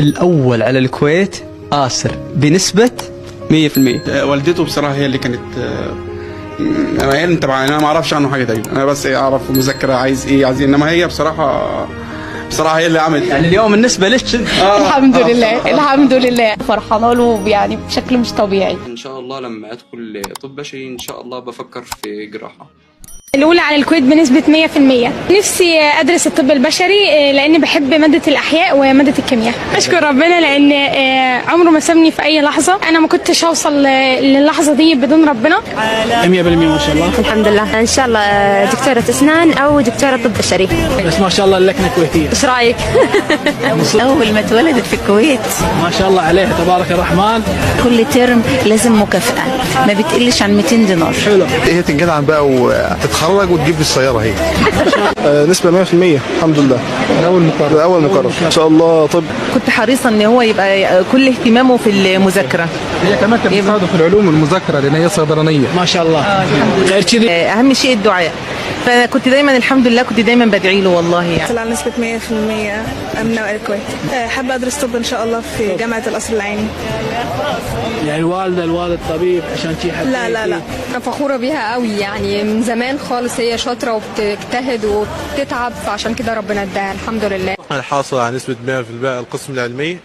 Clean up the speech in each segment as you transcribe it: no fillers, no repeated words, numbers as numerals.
الأول على الكويت آسر بنسبة 100%. والدته بصراحه هي اللي كانت طبعا انا ما اعرفش عنه حاجه تقريبا، انا بس اعرف مذاكره عايز ايه عايز إيه. انما هي بصراحه هي اللي عملت يعني اليوم بالنسبة لك الحمد لله الحمد لله فرحانه له يعني بشكل مش طبيعي. ان شاء الله لما ادخل طب بشري ان شاء الله بفكر في جراحه. الأولى على الكويت بنسبة 100%. نفسي أدرس الطب البشري لأني بحب مادة الأحياء ومادة الكيمياء. أشكر ربنا لأن عمره ما سابني في أي لحظة، أنا ما كنتش هوصل للحظة دي بدون ربنا. 100% ما شاء الله. الحمد لله إن شاء الله دكتورة أسنان أو دكتورة طب بشري. بس ما شاء الله اللكنة كويتية. إيش رأيك؟ أول ما اتولدت في الكويت ما شاء الله عليها تبارك الرحمن. كل ترم لازم مكافأة ما بتقلش عن 200 دينار. حلو. هي تنجدعن بقى وتتخرج وتجيب لي السيارة هي. نسبة 100% الحمد لله. أول مقرر إن شاء الله. طب كنت حريصة إن هو يبقى كل اهتمامه في المذاكرة. هي كمان كانت بتساعده في العلوم والمذاكرة لأن هي صيدلانية. ما شاء الله. غير كذي أهم شيء الدعاء، فكنت دايما الحمد لله كنت دايما بدعي له والله يعني. طلع نسبة 100% أمنة الكويت. حابة أدرس طب إن شاء الله في جامعة القصر العيني. يعني الوالد طبيب عشان شي حد. لا أنا فخورة بيها قوي، يعني من زمان خالص هي شاطرة وبتجتهد وبتتعب، فعشان كده ربنا اداها الحمد لله. الحاصل على نسبة 100% القسم العلمي.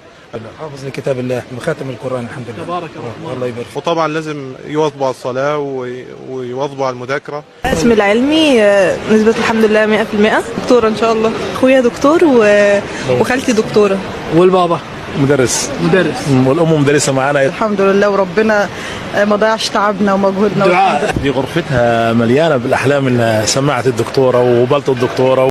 حافظ لكتاب الله مخاتم القرآن الحمد لله. تبارك الرحمن. الله يبارك. وطبعا لازم يواظبوا على الصلاة ويواظبوا على المذاكرة. اسم العلمي نسبة الحمد لله 100%. دكتورة إن شاء الله. أخويا دكتور وخالتي دكتورة. والبابا مدرس. والأم مدرسة معانا. الحمد لله وربنا ما ضيعش تعبنا ومجهودنا. دعاء. دي غرفتها مليانة بالأحلام، إنها سماعة الدكتورة وبلطة الدكتورة.